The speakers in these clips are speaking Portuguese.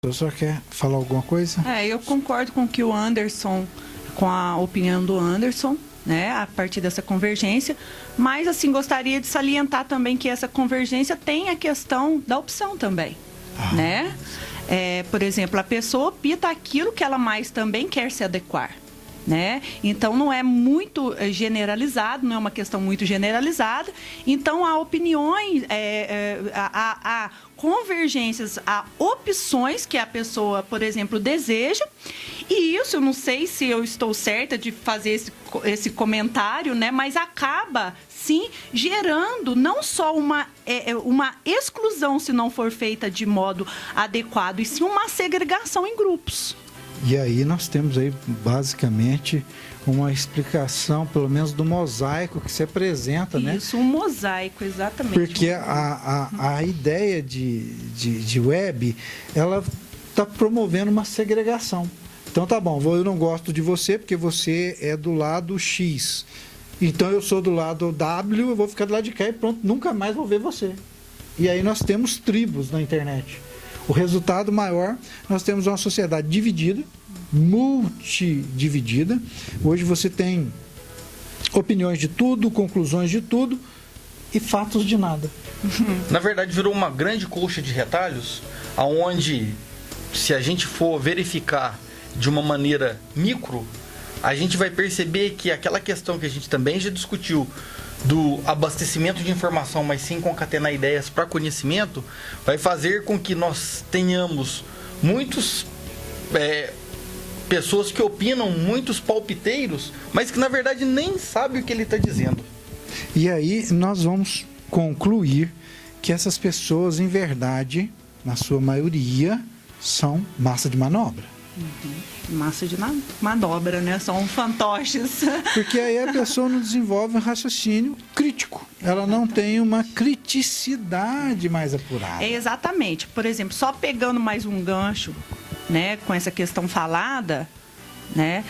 A senhora quer falar alguma coisa? Eu concordo com que o Anderson, com a opinião do Anderson, né, a partir dessa convergência, mas assim gostaria de salientar também que essa convergência tem a questão da opção também, né? Por exemplo, a pessoa opta aquilo que ela mais também quer se adequar, né? Então não é muito generalizado, não é uma questão muito generalizada. Então há opiniões, há convergências, há opções que a pessoa, por exemplo, deseja. E isso, eu não sei se eu estou certa de fazer esse comentário, né? Mas acaba, sim, gerando não só uma exclusão, se não for feita de modo adequado, e sim uma segregação em grupos. E aí nós temos aí, basicamente, uma explicação, pelo menos do mosaico que se apresenta, né? Isso, um mosaico, exatamente. Porque a ideia de web, ela está promovendo uma segregação. Então tá bom, eu não gosto de você porque você é do lado X. Então eu sou do lado W, eu vou ficar do lado de cá e pronto, nunca mais vou ver você. E aí nós temos tribos na internet. O resultado maior, nós temos uma sociedade dividida, multidividida. Hoje você tem opiniões de tudo, conclusões de tudo e fatos de nada. Na verdade, virou uma grande colcha de retalhos, aonde, se a gente for verificar de uma maneira micro, a gente vai perceber que aquela questão que a gente também já discutiu, do abastecimento de informação, mas sim concatenar ideias para conhecimento, vai fazer com que nós tenhamos muitos pessoas que opinam, muitos palpiteiros, mas que na verdade nem sabem o que ele está dizendo. E aí nós vamos concluir que essas pessoas, em verdade, na sua maioria, são massa de manobra. Massa de manobra, né? São fantoches. Porque aí a pessoa não desenvolve um raciocínio crítico. Ela não tem uma criticidade mais apurada. Exatamente. Por exemplo, só pegando mais um gancho, né, com essa questão falada, né,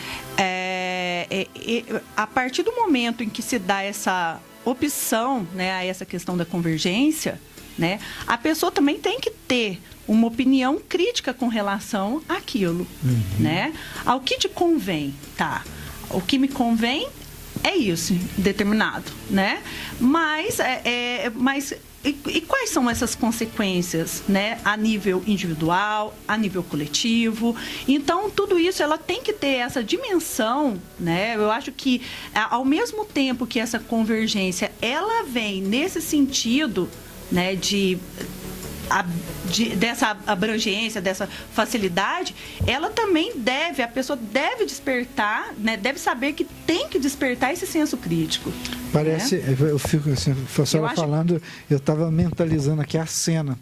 a partir do momento em que se dá essa opção, né, a essa questão da convergência, né, a pessoa também tem que ter uma opinião crítica com relação àquilo, né? Ao que te convém, tá? O que me convém é isso, determinado, né? Mas e quais são essas consequências, né? A nível individual, a nível coletivo. Então, tudo isso, ela tem que ter essa dimensão, né? Eu acho que, ao mesmo tempo que essa convergência, ela vem nesse sentido, né? Dessa abrangência, dessa facilidade, ela também a pessoa deve despertar, né, deve saber que tem que despertar esse senso crítico. Parece, né? Eu fico assim, a senhora falando, eu estava mentalizando aqui a cena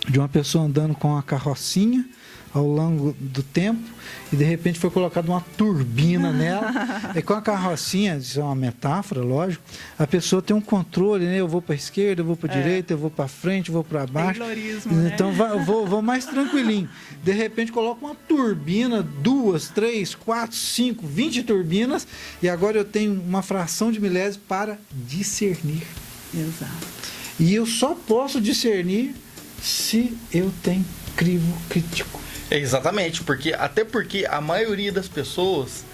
de uma pessoa andando com uma carrocinha ao longo do tempo e de repente foi colocada uma turbina nela e com a carrocinha, isso é uma metáfora, lógico, a pessoa tem um controle, né? Eu vou para a esquerda, eu vou para a direita, eu vou para frente, eu vou para baixo, então né? vou mais tranquilinho, de repente coloca uma turbina, 2, 3, 4, 5, 20 turbinas e agora eu tenho uma fração de milésimo para discernir. Exato. E eu só posso discernir se eu tenho crivo crítico. Exatamente, até porque a maioria das pessoas,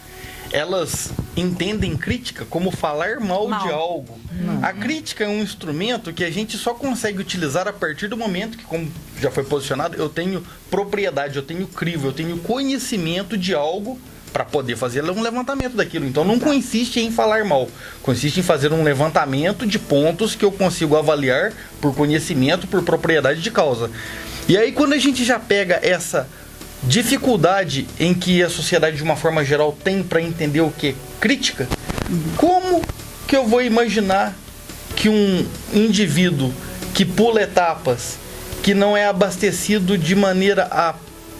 elas entendem crítica como falar mal de algo. A crítica é um instrumento que a gente só consegue utilizar a partir do momento que, como já foi posicionado, eu tenho propriedade, eu tenho crivo, eu tenho conhecimento de algo para poder fazer um levantamento daquilo. Então não consiste em falar mal, consiste em fazer um levantamento de pontos que eu consigo avaliar por conhecimento, por propriedade de causa. E aí quando a gente já pega essa dificuldade em que a sociedade de uma forma geral tem para entender o que é crítica, como que eu vou imaginar que um indivíduo que pula etapas, que não é abastecido de maneira a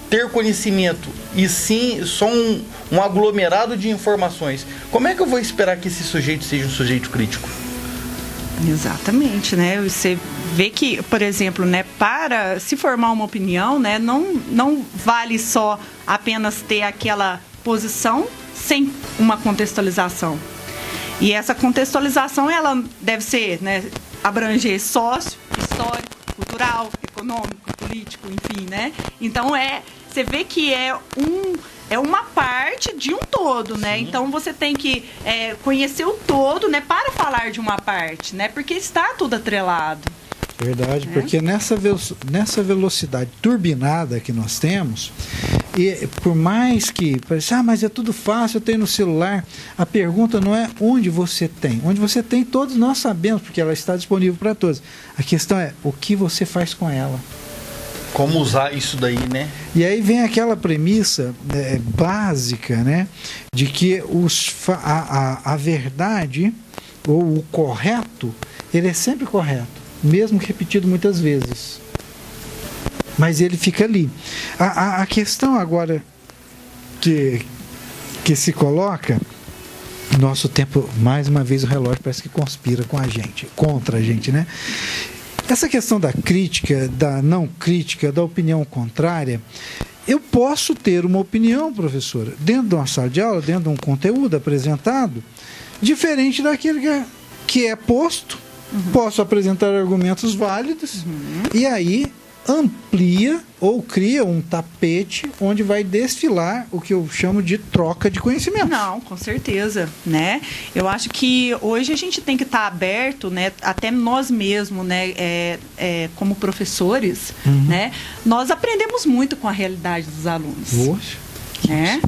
ter conhecimento e sim só um aglomerado de informações, como é que eu vou esperar que esse sujeito seja um sujeito crítico? Exatamente, né? Você vê que, por exemplo, né, para se formar uma opinião, né, não vale só apenas ter aquela posição sem uma contextualização. E essa contextualização, ela deve ser, né, abranger sócio, histórico, cultural, econômico, político, enfim, né? Então, você vê que é uma parte de um todo, né? Sim. Então, você tem que conhecer o todo, né? Para falar de uma parte, né? Porque está tudo atrelado. Verdade, porque nessa velocidade turbinada que nós temos, e por mais que pareça, mas é tudo fácil, eu tenho no celular, a pergunta não é onde você tem. Onde você tem, todos nós sabemos, porque ela está disponível para todos. A questão é o que você faz com ela. Como usar isso daí, né? E aí vem aquela premissa básica, né? De que a verdade, ou o correto, ele é sempre correto. Mesmo repetido muitas vezes. Mas ele fica ali. A questão agora que se coloca, nosso tempo, mais uma vez o relógio parece que conspira com a gente, contra a gente, né? Essa questão da crítica, da não crítica, da opinião contrária, eu posso ter uma opinião, professora, dentro de uma sala de aula, dentro de um conteúdo apresentado, diferente daquele que é posto. Posso apresentar argumentos válidos e aí amplia ou cria um tapete onde vai desfilar o que eu chamo de troca de conhecimento. Não, com certeza, né? Eu acho que hoje a gente tem que estar aberto, né? Até nós mesmos, né? Como professores, né? Nós aprendemos muito com a realidade dos alunos. Poxa. Né?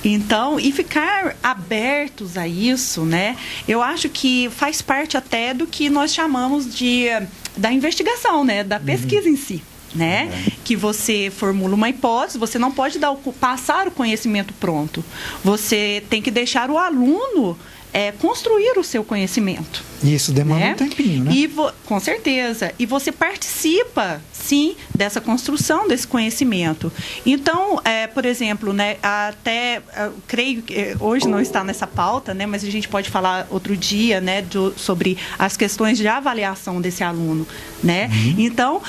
Então, e ficar abertos a isso, né? Eu acho que faz parte até do que nós chamamos da investigação, né? Da pesquisa em si, né? Que você formula uma hipótese, você não pode passar o conhecimento pronto. Você tem que deixar o aluno construir o seu conhecimento. Isso demanda um tempinho, né? Com certeza. E você participa, sim, dessa construção desse conhecimento. Então, por exemplo, né, creio que hoje não está nessa pauta, né, mas a gente pode falar outro dia, né, sobre as questões de avaliação desse aluno, né? Então,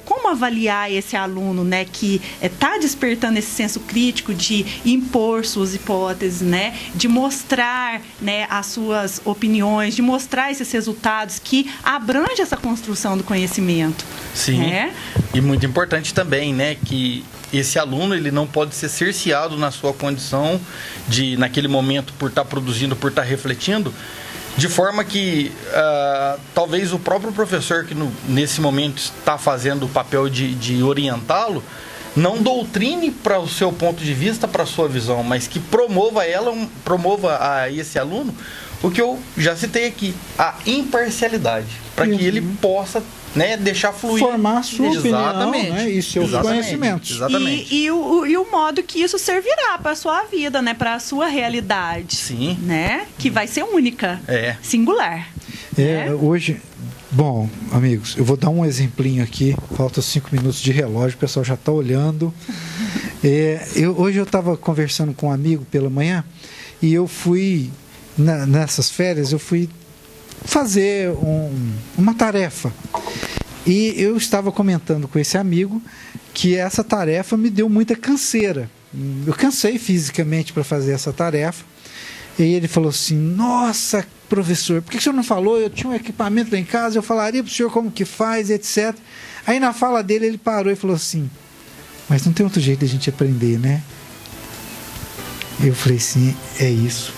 como avaliar esse aluno, né, que está despertando esse senso crítico de impor suas hipóteses, né, de mostrar, né, as suas opiniões, de mostrar esses resultados que abrange essa construção do conhecimento. Sim, e muito importante também, né, que esse aluno ele não pode ser cerceado na sua condição de, naquele momento, por estar produzindo, por estar refletindo, de forma que talvez o próprio professor que nesse momento está fazendo o papel de orientá-lo, não doutrine para o seu ponto de vista, para a sua visão, mas que promova a esse aluno o que eu já citei aqui, a imparcialidade, para que ele possa, né, deixar fluir. Formar a sua opinião, né, e seus conhecimentos. Exatamente. E o modo que isso servirá para a sua vida, né, para a sua realidade. Sim. Né, que vai ser única, singular. Hoje, bom, amigos, eu vou dar um exemplinho aqui, falta 5 minutos de relógio, o pessoal já está olhando. Hoje eu estava conversando com um amigo pela manhã e eu fui... Nessas férias eu fui fazer uma tarefa e eu estava comentando com esse amigo que essa tarefa me deu muita canseira. Eu cansei fisicamente para fazer essa tarefa e ele falou assim: nossa, professor, por que o senhor não falou? Eu tinha um equipamento lá em casa, eu falaria para o senhor como que faz, etc. Aí na fala dele ele parou e falou assim: mas não tem outro jeito de a gente aprender, né? Eu falei assim: é isso.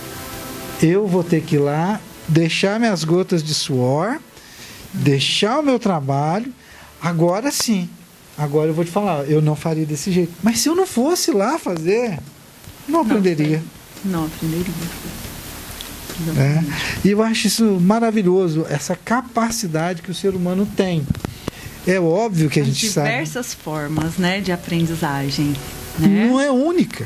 Eu vou ter que ir lá, deixar minhas gotas de suor, deixar o meu trabalho. Agora sim, agora eu vou te falar, eu não faria desse jeito. Mas se eu não fosse lá fazer, não aprenderia. Não aprenderia. E eu acho isso maravilhoso, essa capacidade que o ser humano tem. É óbvio que a gente sabe. Diversas formas, né, de aprendizagem. Né? Não é única.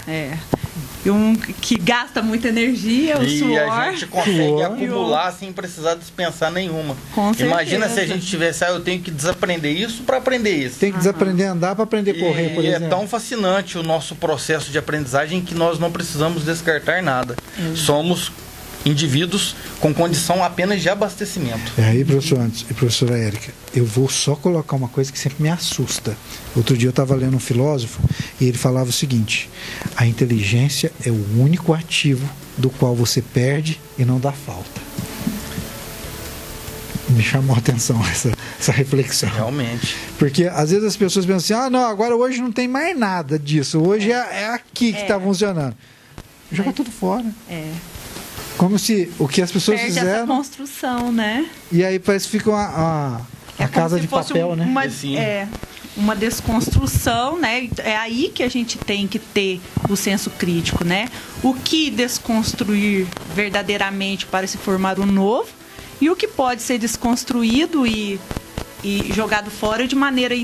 Que gasta muita energia, o suor. E a gente consegue acumular sem precisar dispensar nenhuma. Com certeza. Imagina se a gente tivesse, eu tenho que desaprender isso para aprender isso. Tem que desaprender a andar para aprender a correr, por exemplo. E é tão fascinante o nosso processo de aprendizagem que nós não precisamos descartar nada. Somos indivíduos com condição apenas de abastecimento. Aí, professor Anderson e professora Érica, eu vou só colocar uma coisa que sempre me assusta. Outro dia eu estava lendo um filósofo e ele falava o seguinte: a inteligência é o único ativo do qual você perde e não dá falta. Me chamou a atenção essa reflexão. Realmente. Porque às vezes as pessoas pensam assim, não, agora hoje não tem mais nada disso. Hoje é aqui que está funcionando. Joga tudo fora. Como se o que as pessoas perde fizeram... essa construção, né? E aí parece que fica a casa de papel, né? Uma desconstrução, né? É aí que a gente tem que ter o senso crítico, né? O que desconstruir verdadeiramente para se formar o novo e o que pode ser desconstruído e jogado fora de maneira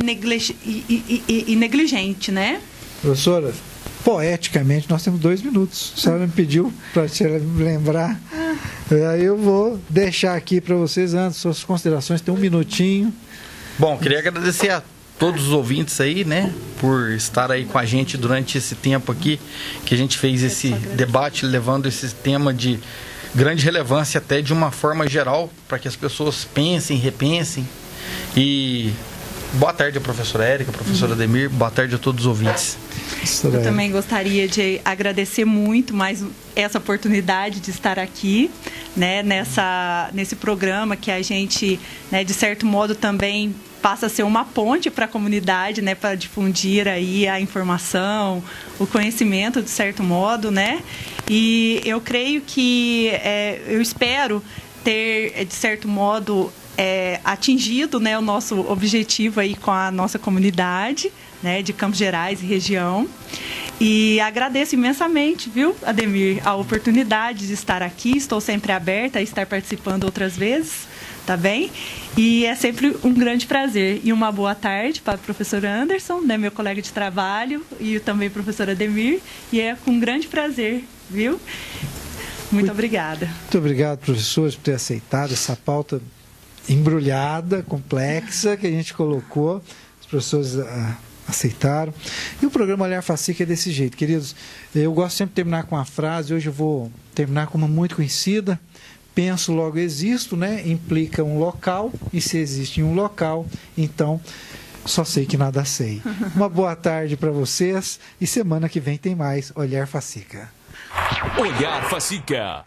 negligente, né? Professora, poeticamente, nós temos 2 minutos. A senhora me pediu para te lembrar. Aí eu vou deixar aqui para vocês, antes, suas considerações, tem 1 minutinho. Bom, queria agradecer a todos os ouvintes aí, né, por estar aí com a gente durante esse tempo aqui, que a gente fez esse debate, levando esse tema de grande relevância até de uma forma geral, para que as pessoas pensem, repensem. E boa tarde, professora Érica, professora Ademir, boa tarde a todos os ouvintes. Eu também gostaria de agradecer muito mais essa oportunidade de estar aqui, né, nesse programa que a gente, né, de certo modo também passa a ser uma ponte para a comunidade, né, para difundir aí a informação, o conhecimento, de certo modo, né? E eu creio que, eu espero ter, de certo modo, atingido, né, o nosso objetivo aí com a nossa comunidade, né, de Campos Gerais e região. E agradeço imensamente, viu, Ademir, a oportunidade de estar aqui. Estou sempre aberta a estar participando outras vezes, tá bem? E é sempre um grande prazer. E uma boa tarde para o professor Anderson, né, meu colega de trabalho, e também o professor Ademir. E é com grande prazer, viu? Muito obrigada. Muito obrigado, professores, por ter aceitado essa pauta embrulhada, complexa, que a gente colocou. Os professores aceitaram. E o programa Olhar Facica é desse jeito, queridos. Eu gosto sempre de terminar com uma frase. Hoje eu vou terminar com uma muito conhecida. Penso, logo existo, né? Implica um local. E se existe um local, então só sei que nada sei. Uma boa tarde para vocês. E semana que vem tem mais Olhar Facica. Olhar Facica.